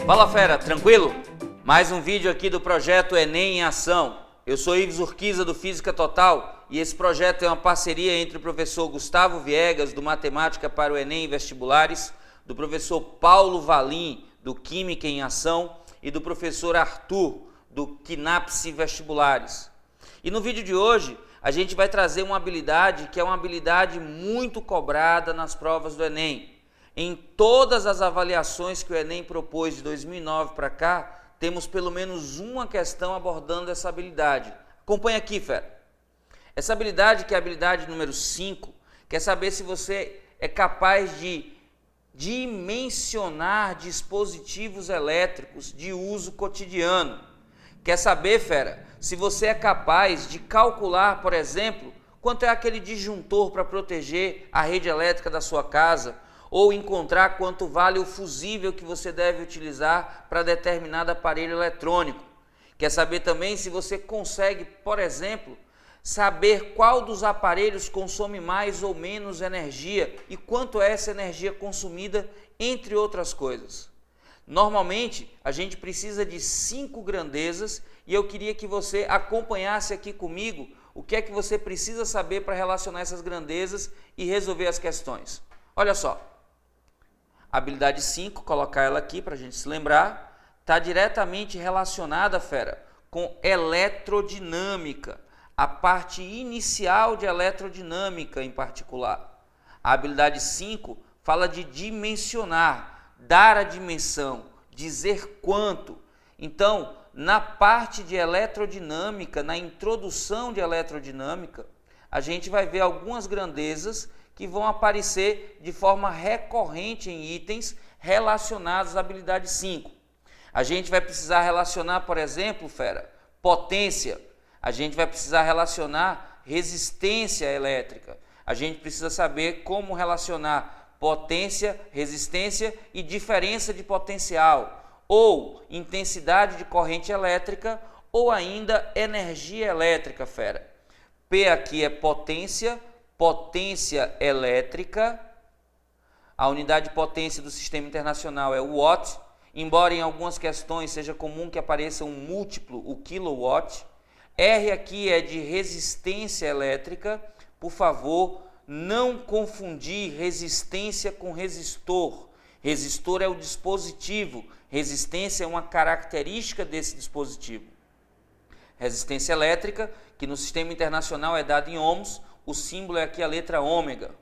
Fala fera, tranquilo? Mais um vídeo aqui do projeto Enem em Ação. Eu sou Ives Urquiza do Física Total e esse projeto é uma parceria entre o professor Gustavo Viegas do Matemática para o Enem e Vestibulares, do professor Paulo Valim do Química em Ação e do professor Arthur do Quinapse Vestibulares. E no vídeo de hoje a gente vai trazer uma habilidade que é uma habilidade muito cobrada nas provas do Enem. Em todas as avaliações que o Enem propôs de 2009 para cá, temos pelo menos uma questão abordando essa habilidade. Acompanha aqui, fera. Essa habilidade, que é a habilidade número 5, quer saber se você é capaz de dimensionar dispositivos elétricos de uso cotidiano. Quer saber, fera, se você é capaz de calcular, por exemplo, quanto é aquele disjuntor para proteger a rede elétrica da sua casa, ou encontrar quanto vale o fusível que você deve utilizar para determinado aparelho eletrônico. Quer saber também se você consegue, por exemplo, saber qual dos aparelhos consome mais ou menos energia e quanto é essa energia consumida, entre outras coisas. Normalmente, a gente precisa de 5 grandezas e eu queria que você acompanhasse aqui comigo o que é que você precisa saber para relacionar essas grandezas e resolver as questões. Olha só. Habilidade 5, colocar ela aqui para a gente se lembrar, está diretamente relacionada, fera, com eletrodinâmica, a parte inicial de eletrodinâmica em particular. A habilidade 5 fala de dimensionar, dar a dimensão, dizer quanto. Então, na parte de eletrodinâmica, na introdução de eletrodinâmica, a gente vai ver algumas grandezas que vão aparecer de forma recorrente em itens relacionados à habilidade 5. A gente vai precisar relacionar, por exemplo, fera, potência. A gente vai precisar relacionar resistência elétrica. A gente precisa saber como relacionar potência, resistência e diferença de potencial, ou intensidade de corrente elétrica, ou ainda energia elétrica, fera. P aqui é potência elétrica, a unidade de potência do Sistema Internacional é o watt, embora em algumas questões seja comum que apareça um múltiplo, o kilowatt. R aqui é de resistência elétrica, por favor, não confundir resistência com resistor. Resistor é o dispositivo, resistência é uma característica desse dispositivo. Resistência elétrica, que no Sistema Internacional é dada em ohms, o símbolo é aqui a letra ômega.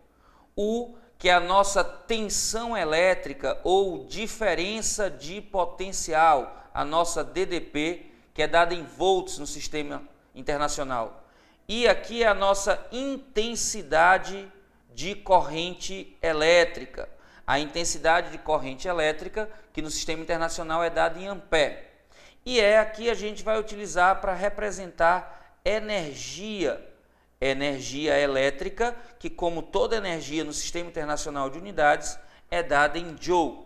U, que é a nossa tensão elétrica ou diferença de potencial, a nossa DDP, que é dada em volts no Sistema Internacional. E aqui é a nossa intensidade de corrente elétrica. A intensidade de corrente elétrica, que no Sistema Internacional é dada em ampere. E aqui a gente vai utilizar para representar energia elétrica, que como toda energia no Sistema Internacional de Unidades, é dada em joule.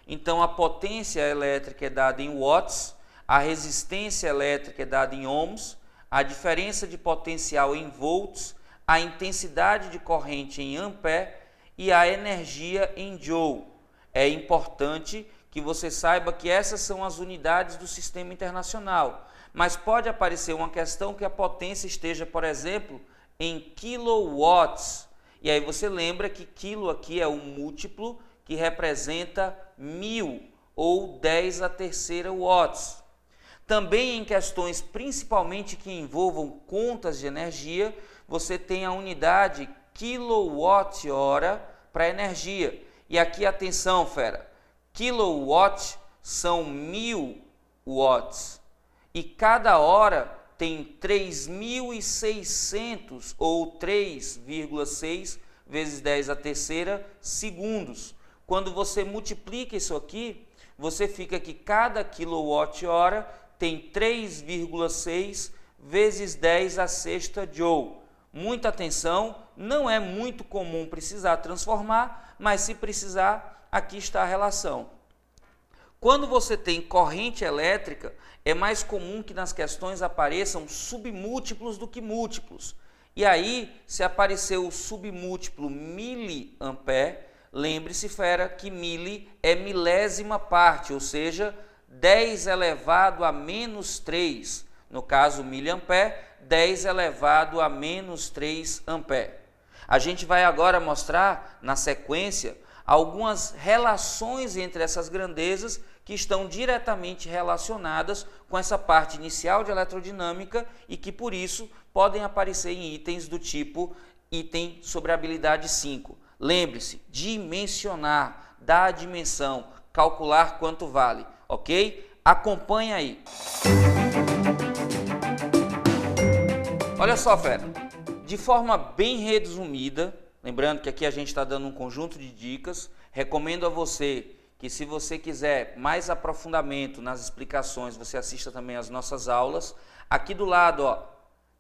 Então a potência elétrica é dada em watts, a resistência elétrica é dada em ohms, a diferença de potencial em volts, a intensidade de corrente em ampere e a energia em joule. É importante que você saiba que essas são as unidades do Sistema Internacional, mas pode aparecer uma questão que a potência esteja, por exemplo, em kilowatts. E aí você lembra que quilo aqui é um múltiplo que representa 1000 ou 10 a terceira watts. Também em questões principalmente que envolvam contas de energia, você tem a unidade quilowatt-hora para energia. E aqui atenção, fera, kilowatt são 1000 watts. E cada hora tem 3.600 ou 3,6 vezes 10 a terceira segundos. Quando você multiplica isso aqui, você fica que cada quilowatt-hora tem 3,6 vezes 10 a sexta joule. Muita atenção, não é muito comum precisar transformar, mas se precisar, aqui está a relação. Quando você tem corrente elétrica, é mais comum que nas questões apareçam submúltiplos do que múltiplos. E aí, se aparecer o submúltiplo miliampere, Lembre-se, fera, que mili é milésima parte, ou seja, 10 elevado a menos 3. No caso, miliampere, 10 elevado a menos 3 ampere. A gente vai agora mostrar, na sequência, algumas relações entre essas grandezas que estão diretamente relacionadas com essa parte inicial de eletrodinâmica e que, por isso, podem aparecer em itens do tipo item sobre habilidade 5. Lembre-se, dimensionar, dar a dimensão, calcular quanto vale, ok? Acompanhe aí. Olha só, fera, de forma bem resumida, lembrando que aqui a gente está dando um conjunto de dicas, recomendo a você que, se você quiser mais aprofundamento nas explicações, você assista também às nossas aulas. Aqui do lado, ó,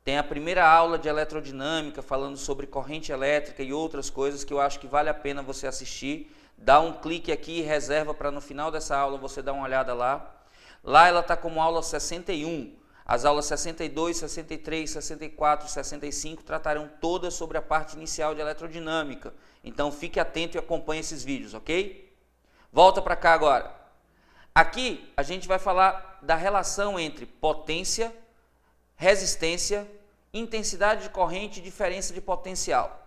tem a primeira aula de eletrodinâmica, falando sobre corrente elétrica e outras coisas que eu acho que vale a pena você assistir. Dá um clique aqui e reserva para no final dessa aula você dar uma olhada lá. Lá ela está como aula 61. As aulas 62, 63, 64 e 65 tratarão todas sobre a parte inicial de eletrodinâmica. Então fique atento e acompanhe esses vídeos, ok? Volta para cá agora. Aqui a gente vai falar da relação entre potência, resistência, intensidade de corrente e diferença de potencial.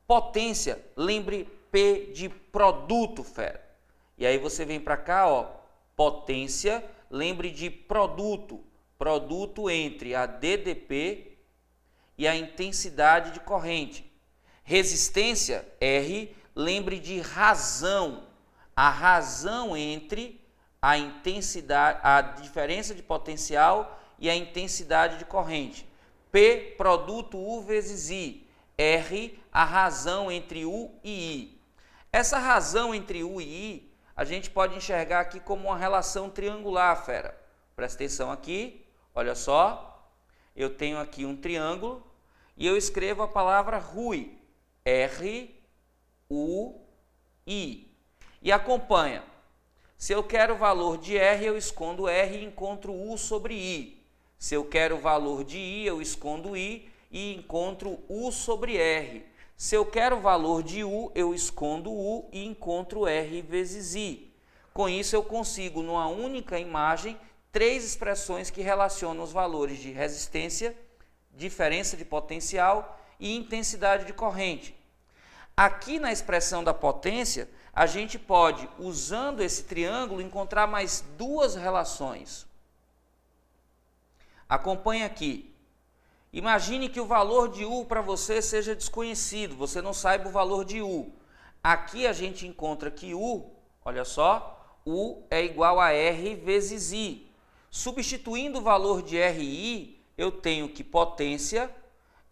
Potência, lembre P de produto, fera. E aí você vem para cá, ó, potência, lembre de produto. Produto entre a DDP e a intensidade de corrente. Resistência, R, lembre de razão. A razão entre a intensidade, a diferença de potencial e a intensidade de corrente. P, produto U vezes I. R, a razão entre U e I. Essa razão entre U e I, a gente pode enxergar aqui como uma relação triangular, fera. Presta atenção aqui, olha só. Eu tenho aqui um triângulo e eu escrevo a palavra RUI. R, U, I. E acompanha. Se eu quero o valor de R, eu escondo R e encontro U sobre I. Se eu quero o valor de I, eu escondo I e encontro U sobre R. Se eu quero o valor de U, eu escondo U e encontro R vezes I. Com isso, eu consigo, numa única imagem, 3 expressões que relacionam os valores de resistência, diferença de potencial e intensidade de corrente. Aqui na expressão da potência, a gente pode, usando esse triângulo, encontrar mais 2 relações. Acompanhe aqui. Imagine que o valor de U para você seja desconhecido, você não saiba o valor de U. Aqui a gente encontra que U, olha só, U é igual a R vezes I. Substituindo o valor de RI, eu tenho que potência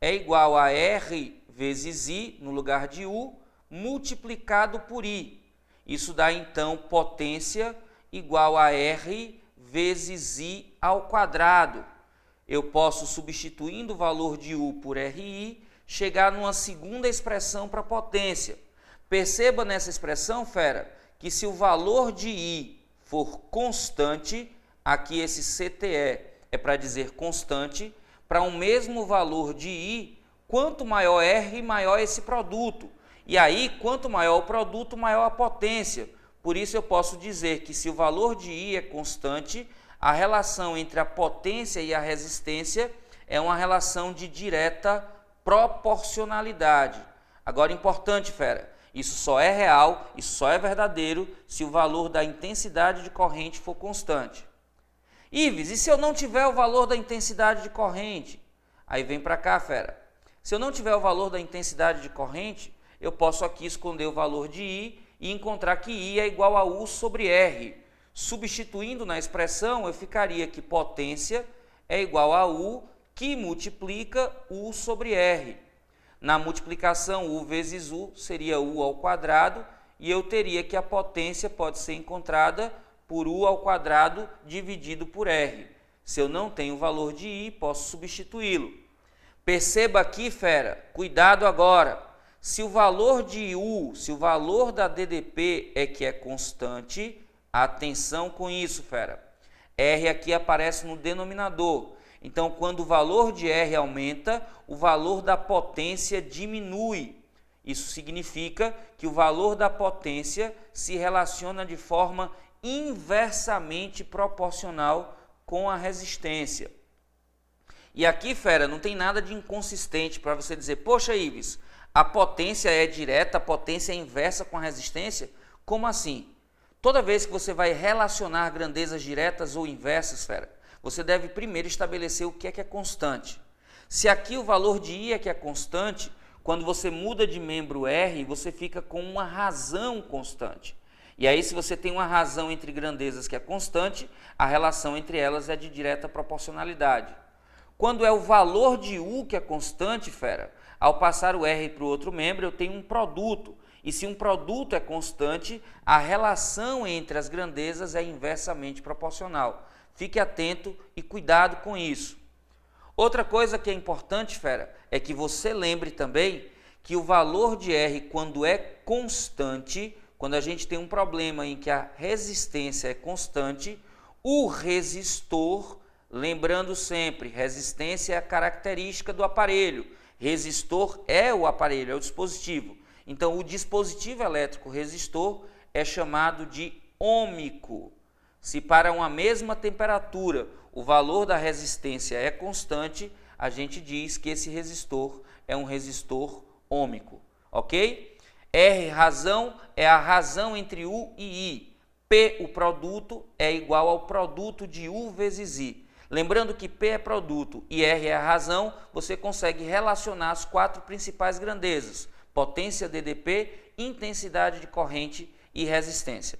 é igual a R vezes I, no lugar de U, multiplicado por I. Isso dá, então, potência igual a R vezes I ao quadrado. Eu posso, substituindo o valor de U por RI, chegar numa segunda expressão para potência. Perceba nessa expressão, fera, que se o valor de I for constante, aqui esse CTE é para dizer constante, para um mesmo valor de I, quanto maior R, maior esse produto. E aí, quanto maior o produto, maior a potência. Por isso eu posso dizer que se o valor de I é constante, a relação entre a potência e a resistência é uma relação de direta proporcionalidade. Agora, importante, fera, isso só é real, isso só é verdadeiro se o valor da intensidade de corrente for constante. Ives, e se eu não tiver o valor da intensidade de corrente? Aí vem para cá, fera. Se eu não tiver o valor da intensidade de corrente, eu posso aqui esconder o valor de I e encontrar que I é igual a U sobre R. Substituindo na expressão, eu ficaria que potência é igual a U, que multiplica U sobre R. Na multiplicação, U vezes U seria U ao quadrado, e eu teria que a potência pode ser encontrada por U ao quadrado dividido por R. Se eu não tenho o valor de I, posso substituí-lo. Perceba aqui, fera, cuidado agora. Se o valor de U, se o valor da DDP é que é constante, atenção com isso, fera. R aqui aparece no denominador. Então, quando o valor de R aumenta, o valor da potência diminui. Isso significa que o valor da potência se relaciona de forma inversamente proporcional com a resistência. E aqui, fera, não tem nada de inconsistente para você dizer, poxa, Ives, a potência é direta, a potência é inversa com a resistência? Como assim? Toda vez que você vai relacionar grandezas diretas ou inversas, fera, você deve primeiro estabelecer o que é constante. Se aqui o valor de I é que é constante, quando você muda de membro R, você fica com uma razão constante. E aí, se você tem uma razão entre grandezas que é constante, a relação entre elas é de direta proporcionalidade. Quando é o valor de U que é constante, fera, ao passar o R para o outro membro, eu tenho um produto. E se um produto é constante, a relação entre as grandezas é inversamente proporcional. Fique atento e cuidado com isso. Outra coisa que é importante, fera, é que você lembre também que o valor de R, quando é constante, quando a gente tem um problema em que a resistência é constante, o resistor, lembrando sempre, resistência é a característica do aparelho, resistor é o aparelho, é o dispositivo. Então, o dispositivo elétrico resistor é chamado de ôhmico. Se para uma mesma temperatura o valor da resistência é constante, a gente diz que esse resistor é um resistor ôhmico, ok? R, razão, é a razão entre U e I. P, o produto, é igual ao produto de U vezes I. Lembrando que P é produto e R é a razão, você consegue relacionar as quatro principais grandezas: potência DDP, intensidade de corrente e resistência.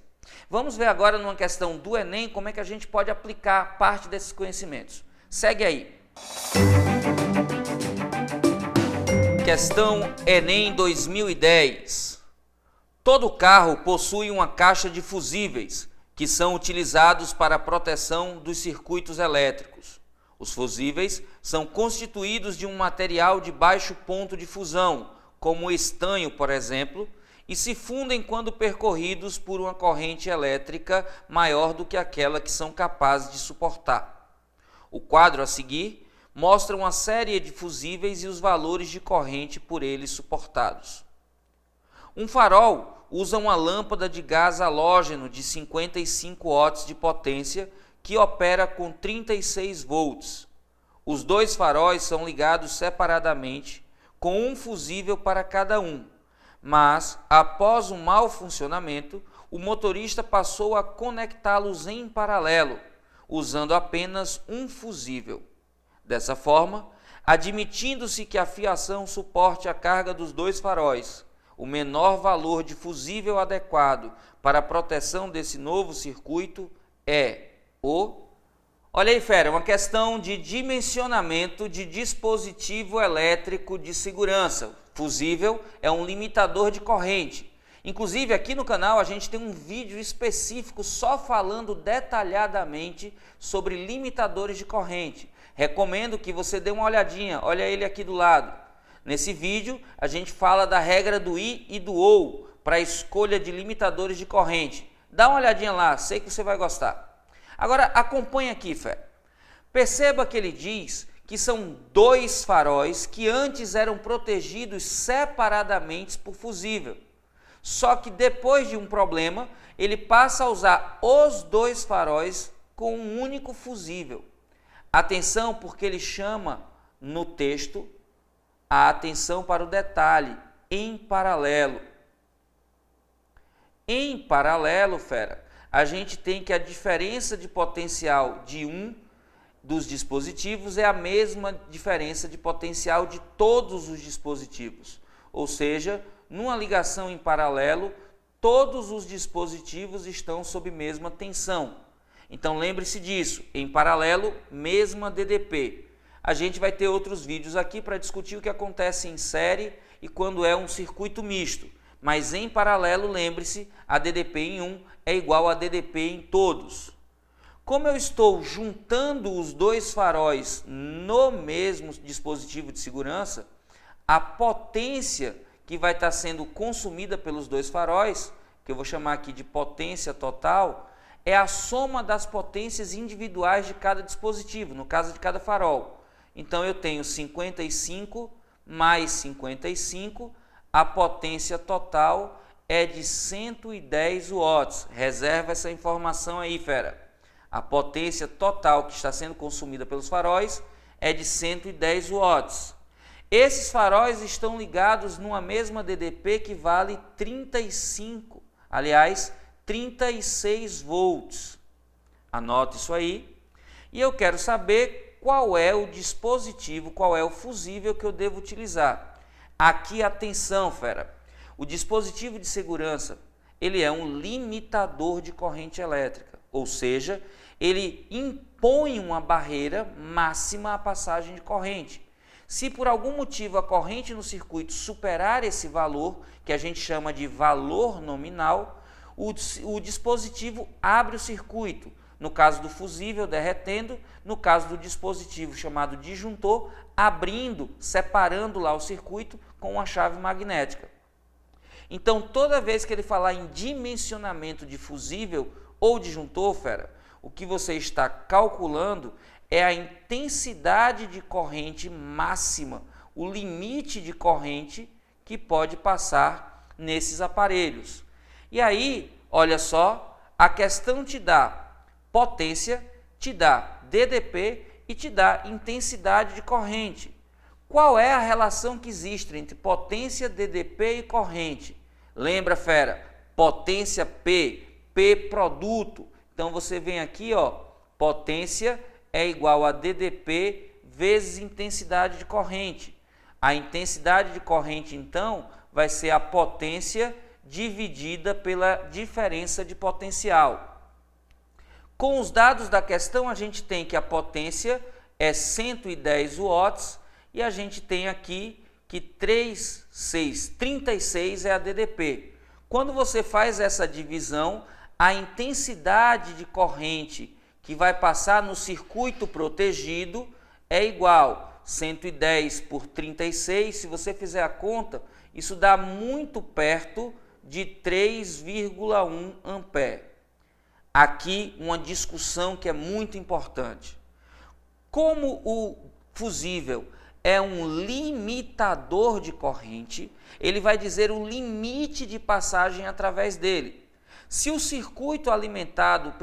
Vamos ver agora numa questão do Enem como é que a gente pode aplicar parte desses conhecimentos. Segue aí. Questão Enem 2010. Todo carro possui uma caixa de fusíveis que são utilizados para a proteção dos circuitos elétricos. Os fusíveis são constituídos de um material de baixo ponto de fusão, como o estanho, por exemplo, e se fundem quando percorridos por uma corrente elétrica maior do que aquela que são capazes de suportar. O quadro a seguir mostra uma série de fusíveis e os valores de corrente por eles suportados. Um farol usa uma lâmpada de gás halógeno de 55 watts de potência que opera com 36 volts. Os dois faróis são ligados separadamente, com um fusível para cada um. Mas, após um mau funcionamento, o motorista passou a conectá-los em paralelo, usando apenas um fusível. Dessa forma, admitindo-se que a fiação suporte a carga dos dois faróis, o menor valor de fusível adequado para a proteção desse novo circuito é o... Olha aí, fera, uma questão de dimensionamento de dispositivo elétrico de segurança. Fusível é um limitador de corrente. Inclusive, aqui no canal a gente tem um vídeo específico só falando detalhadamente sobre limitadores de corrente. Recomendo que você dê uma olhadinha, olha ele aqui do lado. Nesse vídeo, a gente fala da regra do I e do OU para a escolha de limitadores de corrente. Dá uma olhadinha lá, sei que você vai gostar. Agora, acompanha aqui, fé. Perceba que ele diz que são dois faróis que antes eram protegidos separadamente por fusível. Só que depois de um problema, ele passa a usar os dois faróis com um único fusível. Atenção, porque ele chama no texto a atenção para o detalhe, em paralelo. Em paralelo, fera, a gente tem que a diferença de potencial de um dos dispositivos é a mesma diferença de potencial de todos os dispositivos. Ou seja, numa ligação em paralelo, todos os dispositivos estão sob mesma tensão. Então lembre-se disso, em paralelo, mesma DDP. A gente vai ter outros vídeos aqui para discutir o que acontece em série e quando é um circuito misto. Mas em paralelo, lembre-se, a DDP em um é igual a DDP em todos. Como eu estou juntando os dois faróis no mesmo dispositivo de segurança, a potência que vai estar sendo consumida pelos dois faróis, que eu vou chamar aqui de potência total, é a soma das potências individuais de cada dispositivo, no caso de cada farol. Então eu tenho 55 mais 55, a potência total é de 110 watts. Reserva essa informação aí, fera. A potência total que está sendo consumida pelos faróis é de 110 watts. Esses faróis estão ligados numa mesma DDP que vale 36 volts. Anote isso aí. E eu quero saber qual é o dispositivo, qual é o fusível que eu devo utilizar. Aqui, atenção, fera. O dispositivo de segurança, ele é um limitador de corrente elétrica, ou seja, ele impõe uma barreira máxima à passagem de corrente. Se por algum motivo a corrente no circuito superar esse valor, que a gente chama de valor nominal, o dispositivo abre o circuito. No caso do fusível, derretendo; no caso do dispositivo chamado disjuntor, abrindo, separando lá o circuito com uma chave magnética. Então, toda vez que ele falar em dimensionamento de fusível ou disjuntor, fera, o que você está calculando é a intensidade de corrente máxima, o limite de corrente que pode passar nesses aparelhos. E aí, olha só, a questão te dá potência, te dá DDP e te dá intensidade de corrente. Qual é a relação que existe entre potência, DDP e corrente? Lembra, fera? Potência P, P produto. Então você vem aqui, ó, potência é igual a DDP vezes intensidade de corrente. A intensidade de corrente, então, vai ser a potência dividida pela diferença de potencial. Com os dados da questão, a gente tem que a potência é 110 watts e a gente tem aqui que 36 é a DDP. Quando você faz essa divisão, a intensidade de corrente que vai passar no circuito protegido é igual 110 por 36. Se você fizer a conta, isso dá muito perto de 3,1 ampere. Aqui uma discussão que é muito importante. Como o fusível é um limitador de corrente, ele vai dizer o limite de passagem através dele. Se o circuito alimentado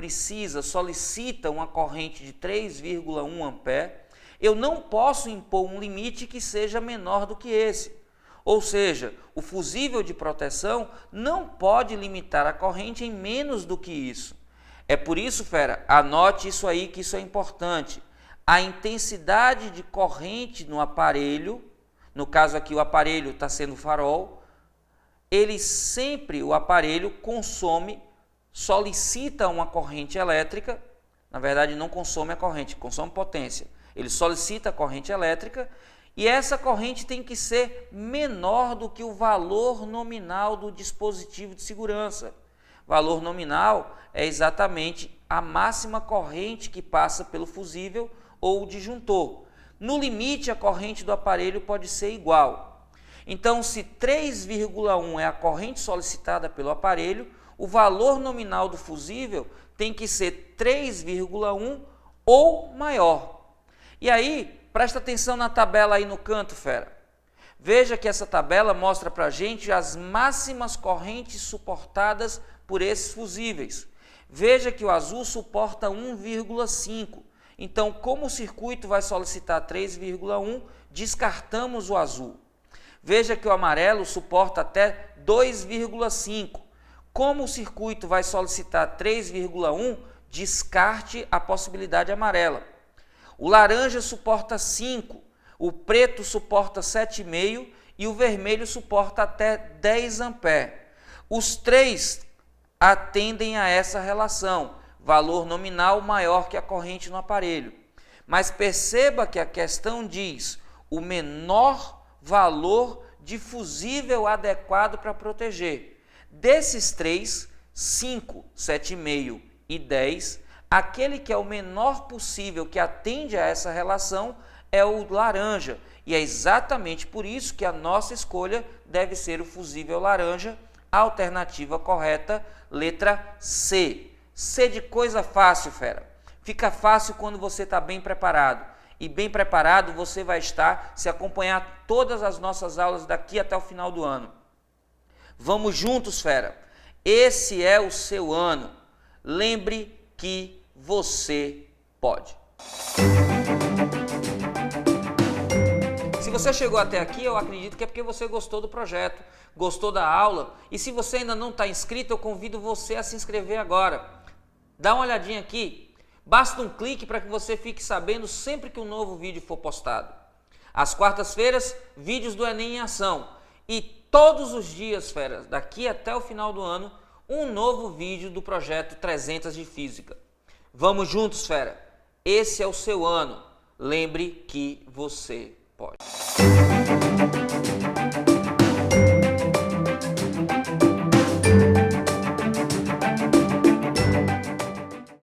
solicita uma corrente de 3,1 ampere, eu não posso impor um limite que seja menor do que esse. Ou seja, o fusível de proteção não pode limitar a corrente em menos do que isso. É por isso, fera, anote isso aí, que isso é importante. A intensidade de corrente no aparelho, no caso aqui o aparelho está sendo farol, o aparelho solicita uma corrente elétrica, na verdade não consome a corrente, consome potência. Ele solicita a corrente elétrica e essa corrente tem que ser menor do que o valor nominal do dispositivo de segurança. Valor nominal é exatamente a máxima corrente que passa pelo fusível ou o disjuntor. No limite, a corrente do aparelho pode ser igual. Então, se 3,1 é a corrente solicitada pelo aparelho, o valor nominal do fusível tem que ser 3,1 ou maior. E aí, presta atenção na tabela aí no canto, fera. Veja que essa tabela mostra para a gente as máximas correntes suportadas por esses fusíveis. Veja que o azul suporta 1,5. Então, como o circuito vai solicitar 3,1, descartamos o azul. Veja que o amarelo suporta até 2,5. Como o circuito vai solicitar 3,1, descarte a possibilidade amarela. O laranja suporta 5, o preto suporta 7,5 e o vermelho suporta até 10 ampere. Os três atendem a essa relação, valor nominal maior que a corrente no aparelho. Mas perceba que a questão diz o menor valor de fusível adequado para proteger. Desses três, 5, 7,5 e 10, aquele que é o menor possível que atende a essa relação é o laranja. E é exatamente por isso que a nossa escolha deve ser o fusível laranja, a alternativa correta, letra C. C de coisa fácil, fera. Fica fácil quando você está bem preparado. e bem preparado você vai estar se acompanhar todas as nossas aulas daqui até o final do ano. Vamos juntos, fera! Esse é o seu ano. Lembre que você pode. Se você chegou até aqui, eu acredito que é porque você gostou do projeto, gostou da aula. E se você ainda não está inscrito, eu convido você a se inscrever agora. Dá uma olhadinha aqui. Basta um clique para que você fique sabendo sempre que um novo vídeo for postado. Às quartas-feiras, vídeos do Enem em ação. E todos os dias, feras, daqui até o final do ano, um novo vídeo do projeto 300 de Física. Vamos juntos, fera! Esse é o seu ano. Lembre que você pode.